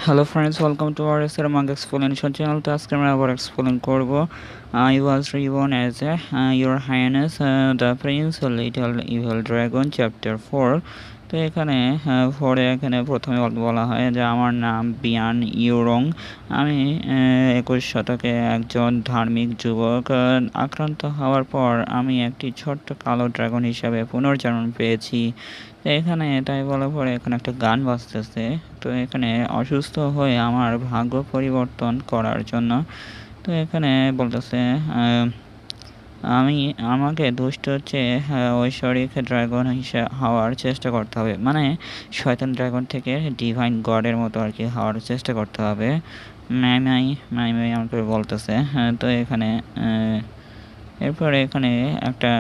Hello friends, welcome to our Saramang Explanation channel. তো আজকে আমরা আবার এক্সপ্লেন করব I was reborn as your highness the prince little evil dragon chapter 4. তো এখানে এখানে প্রথমে বলা হয় যে আমার নাম বিয়ান ইউরং। আমি 21 শতকে একজন ধার্মিক যুবক। আক্রান্ত হওয়ার পর আমি একটি ছোট্ট কালো ড্রাগন হিসাবে পুনর্জন্ম পেয়েছি। তো এখানে তাই বলার পরে এখানে একটা গান বাজতেছে। তো এখানে অসুস্থ হয়ে আমার ভাগ্য পরিবর্তন করার জন্য তো এখানে বলতেছে আমাকে দুষ্ট চেয়ে ঐশ্বরিক ড্রাগন হওয়ার চেষ্টা করতে হবে, মানে শয়তান ড্রাগন থেকে ডিভাইন গডের মতো আর কি হওয়ার চেষ্টা করতে হবে। ম্যাই আমাকে বলতেছে। তো এখানে এরপরে এখানে একটা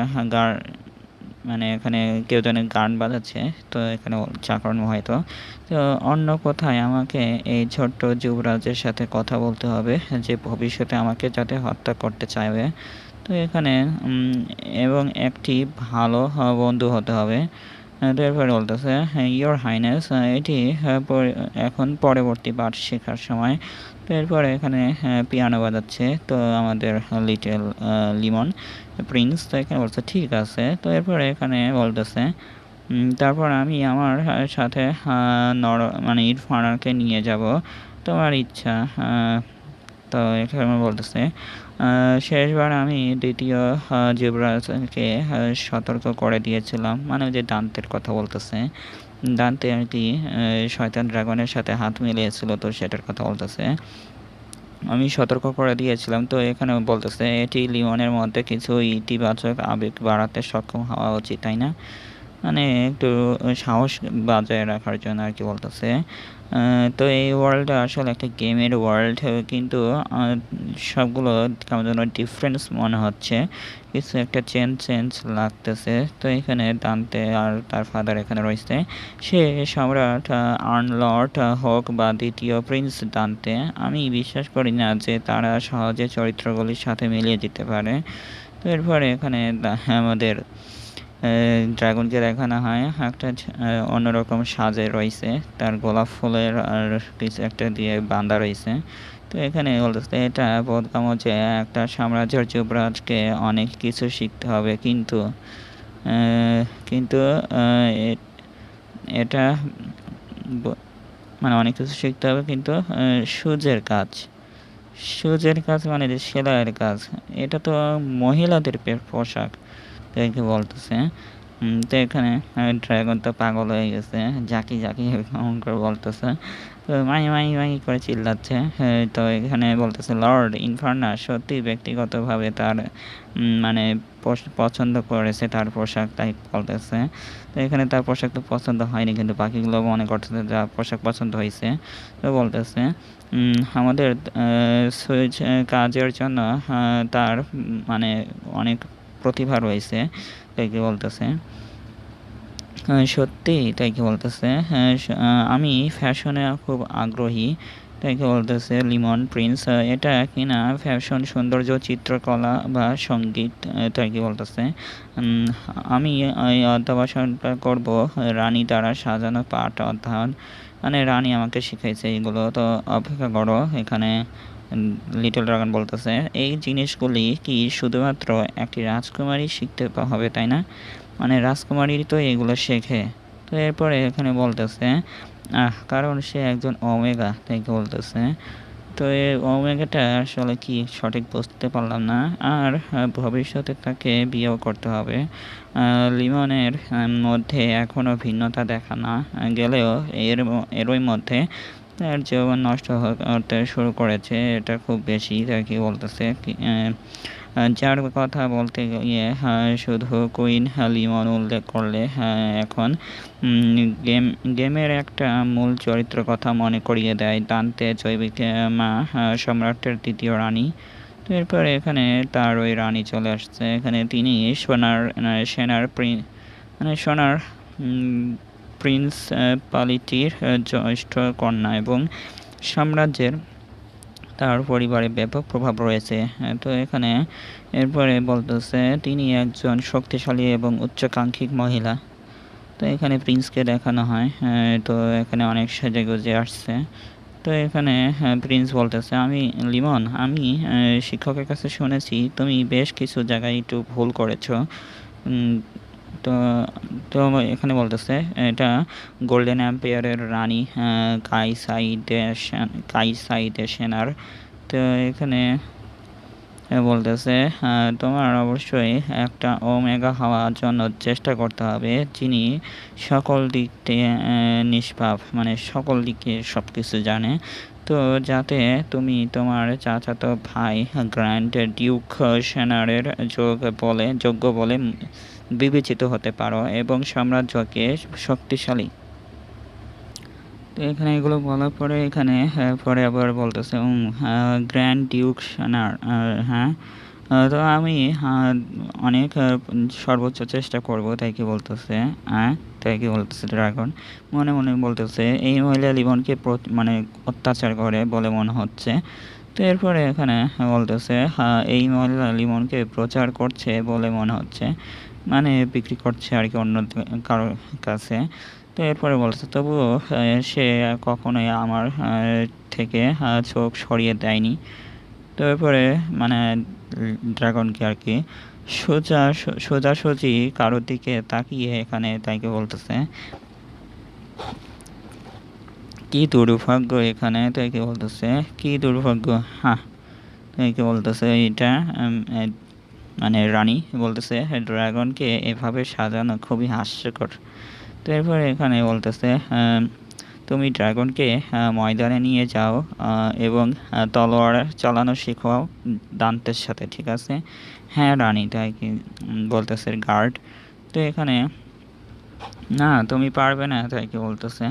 মানে এখানে কেউ যেন গান বাজাচ্ছে। তো এখানে চাকরণ হয়তো তো অন্য কোথায় আমাকে এই ছোট্ট যুবরাজের সাথে কথা বলতে হবে যে ভবিষ্যতে আমাকে যাতে হত্যা করতে চাইবে। তো এখানে এবং একটি ভালো বন্ধু হতে হবে। তো এরপরে বলতেছে ইয়োর হাইনেস, এটি এখন পরবর্তী পাঠ শেখার সময়। তো এরপরে এখানে পিয়ানো বাজাচ্ছে তো আমাদের লিটল লিমন প্রিন্স। তো এখানে বলছে ঠিক আছে। তো এরপরে এখানে বলতেছে তারপর আমি আমার সাথে মানে ইরফানকে নিয়ে যাব, তোমার ইচ্ছা। তো এখানে বলতেছে শেষবার আমি দ্বিতীয় যুবরাজকে সতর্ক করে দিয়েছিলাম, মানে যে দান্তের কথা বলতেছে। দান্তে আর কি শয়তান ড্রাগনের সাথে হাত মিলিয়েছিল, তো সেটার কথা বলতেছে। আমি সতর্ক করে দিয়েছিলাম। তো এখানে বলতেছে এটি লিমনের মধ্যে কিছু ইতিবাচক আবেগ বাড়াতে সক্ষম হওয়া উচিত, তাই না? মানে একটু সাহস বজায় রাখার জন্য আর কি বলতেছে। তো এই ওয়ার্ল্ডটা আসলে একটা গেমের ওয়ার্ল্ড, কিন্তু সবগুলো কেমন যেন ডিফারেন্স মনে হচ্ছে, কিছু একটা চেঞ্জ লাগতেছে। তো এখানে দান্তে আর তার ফাদার এখানে রয়েছে। সে সম্রাট আর্নলর্ড হোক বা দ্বিতীয় প্রিন্স দান্তে, আমি বিশ্বাস করি না যে তারা সহজে চরিত্রগুলির সাথে মিলিয়ে যেতে পারে। তো এরপরে এখানে আমাদের ড্রাগনকে দেখানো হয় একটা অন্যরকম সাজে রয়েছে, তার গোলাপ ফুলের আর কিছু একটা দিয়ে বাঁধা রয়েছে। তো এখানে বলতেছে এটা বোধগম্য যে একটা সাম্রাজ্যের যুবরাজকে অনেক কিছু শিখতে হবে, কিন্তু কিন্তু এটা মানে অনেক কিছু শিখতে হবে, কিন্তু সূর্যের কাজ মানে যে সেলাইয়ের কাজ, এটা তো মহিলাদের পোশাক বলতেছে। তো এখানে ড্রাগন তো পাগল হয়ে গেছে, জাকি এমন করে বলতেছে। তো মাই করে চিল্লাচ্ছে। তো এখানে বলতেছে লর্ড ইনফার্নাস সত্যি ব্যক্তিগতভাবে তার মানে পছন্দ করেছে তার পোশাক, তাই বলতেছে। তো এখানে তার পোশাক তো পছন্দ হয়নি, কিন্তু বাকিগুলো মনে করতেছে যা পোশাক পছন্দ হয়েছে। তো বলতেছে আমাদের সুইচ কাজের জন্য তার মানে অনেক প্রতিভা রয়েছে, তাই কি বলতেছে। সত্যি তাই কি বলতেছে। আমি ফ্যাশনে খুব আগ্রহী, তাই কি বলতেছে লিমন প্রিন্স। এটা কিনা ফ্যাশন, সৌন্দর্য, চিত্রকলা বা সঙ্গীত, তাই কি বলতেছে। আমি এই অধ্যবসায়টা করব রানী দ্বারা সাজানো পাঠ অধ্যয়ন, মানে রানী আমাকে শিখাইছে এগুলো, তো অপেক্ষা করো। এখানে লিটল ড্রাগন বলতেছে এই জিনিসগুলি কি শুধুমাত্র একটি রাজকুমারী শিখতে হবে, তাই না? মানে রাজকুমারী তো এগুলো শেখে। তো এরপরে এখানে বলতেছে কারণ সে একজন ওমেগা, তাই বলতেছে। তো এই ওমেগাটা আসলে কি সঠিক বুঝতে পারলাম না। আর ভবিষ্যতে তাকে বিয়েও করতে হবে। লিমনের মধ্যে এখনও ভিন্নতা দেখা না গেলেও এরই মধ্যে তার জীবন নষ্ট হতে শুরু করেছে, এটা খুব বেশি, তাই কি বলতেছে। যার কথা বলতে গিয়ে শুধু কুইন লিমন উল্লেখ করলে এখন গেমের একটা মূল চরিত্র কথা মনে করিয়ে দেয় দান্তে জৈবিক মা সম্রাটের দ্বিতীয় রানী। তো এরপরে এখানে তার ওই রানী চলে আসছে। এখানে তিনি সেনার প্রিন্সিপালিটির জ্যেষ্ঠ কন্যা এবং সাম্রাজ্যের তার পরিবারে ব্যাপক প্রভাব রয়েছে। তো এখানে এরপরে বলতেছে তিনি একজন শক্তিশালী এবং উচ্চাকাঙ্ক্ষী মহিলা। তো এখানে প্রিন্সকে দেখানো হয়। তো এখানে অনেক সেজেগুজে আসছে। তো এখানে প্রিন্স বলতেছে, লিমন, আমি শিক্ষকের কাছে শুনেছি তুমি বেশ কিছু জায়গায় একটু ভুল করেছো। তো তো এখানে বলতেছে এটা গোল্ডেন এম্পায়ারের রানী কাইসাইডেশনার। তো এখানে বলতেছে তোমার অবশ্যই একটা ওমেগা হওয়ার জন্য চেষ্টা করতে হবে, যিনি সকল দিক থেকে নিষ্পাপ, মানে সকল দিকে সব কিছু জানে। তো যাতে তুমি তোমার চাচাতো ভাই গ্র্যান্ড ডিউক সেনারের যোগ্য বলে বিবেচিত হতে পারো এবং সাম্রাজ্যকে শক্তিশালী। তো এখানে এগুলো বলার পরে এখানে পরে আবার বলতেছে গ্র্যান্ড ডিউক সেনার, হ্যাঁ, তো আমি অনেক সর্বোচ্চ চেষ্টা করব, তাই কি বলতেছে। তাই কি বলতেছে ড্রাগন মনে মনে বলতেছে এই মহিলা লিমনকে মানে অত্যাচার করে বলে মনে হচ্ছে। তো এরপরে এখানে বলতেছে এই মহিলা লিমনকে প্রচার করছে বলে মনে হচ্ছে, মানে বিক্রি করছে আর কি অন্য কারোর কাছে। তো এরপরে বলতেছে তবুও সে কখনোই আমার থেকে চোখ সরিয়ে দেয়নি। তো এরপরে মানে ড্রাগনকে আর কি সোজাসুজি কারোর দিকে তাকিয়ে এখানে তাইকে বলতেছে কি দুর্ভাগ্য, এখানে তাইকে বলতেছে কি দুর্ভাগ্য। তাইকে বলতেছে এটা মানে রানী বলতেছে ড্রাগনকে এভাবে সাজানো খুবই হাস্যকর। তো এরপরে এখানে বলতেছে তুমি ড্রাগনকে ময়দানে নিয়ে যাও এবং তলোয়ার চালানো শেখাও দান্তের সাথে, ঠিক আছে? হ্যাঁ রানী, তাই কি বলতেছে গার্ড। তো এখানে না তুমি পারবে না, তাই কি বলতেছে,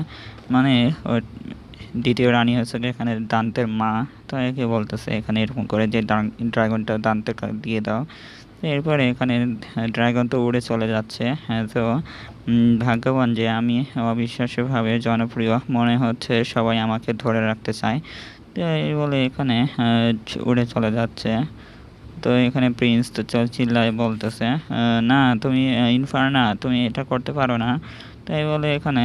মানে দ্বিতীয় রানী হচ্ছে এখানে দান্তের মা। তো একে বলতেছে এখানে এরকম করে যে ড্রাগনটা দান্তের দিয়ে দাও। এরপরে এখানে ড্রাগন তো উড়ে চলে যাচ্ছে। তো ভাগ্যবান যে আমি অবিশ্বাস্যভাবে জনপ্রিয়, মনে হচ্ছে সবাই আমাকে ধরে রাখতে চায়। তো এই বলে এখানে উড়ে চলে যাচ্ছে। তো এখানে প্রিন্স তো চিল্লায় বলতেছে না তুমি ইনফার্না, তুমি এটা করতে পারো না। তাই বলে এখানে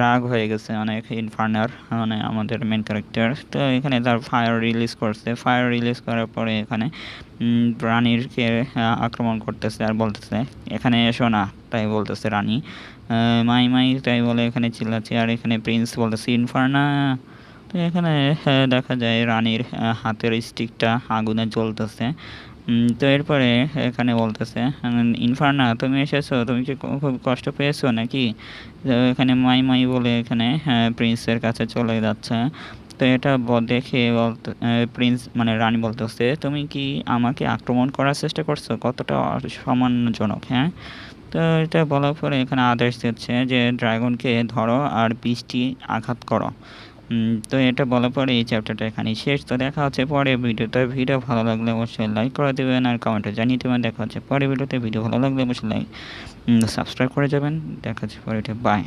রাগ হয়ে গেছে অনেক ইনফার্নার, মানে আমাদের মেন ক্যারেক্টার। তো এখানে তার ফায়ার রিলিজ করার পরে এখানে রানীরকে আক্রমণ করতেছে আর বলতেছে এখানে এসো না, তাই বলতেছে রানী মাই তাই বলে এখানে চিল্লাচ্ছে। আর এখানে প্রিন্স বলতেছে ইনফার্না। তো এখানে দেখা যায় রানীর হাতের স্টিকটা আগুনে জ্বলতেছে। তো এরপরে এখানে বলতেছে ইনফার্না তুমি এসেছো, তুমি কি খুব কষ্ট পেয়েছো নাকি? তো এখানে মাই বলে এখানে প্রিন্সের কাছে চলে যাচ্ছে। তো এটা দেখে প্রিন্স মানে রানী বলতেছে তুমি কি আমাকে আক্রমণ করার চেষ্টা করছো, কতটা সম্মানজনক। হ্যাঁ, তো এটা বলার পরে এখানে আদেশ দিচ্ছে যে ড্রাগনকে ধরো আর 20টি আঘাত করো। তো এটা বলার পরে এই চ্যাপ্টারটা এখানেই শেষ। তো দেখা হচ্ছে পরে ভিডিওতে। ভিডিও ভালো লাগলে অবশ্যই লাইক করে দেবেন আর কমেন্টে জানিয়ে দেবেন। দেখা হচ্ছে পরে ভিডিওতে। ভিডিও ভালো লাগলে অবশ্যই সাবস্ক্রাইব করে যাবেন। দেখা হচ্ছে পরে, বাই।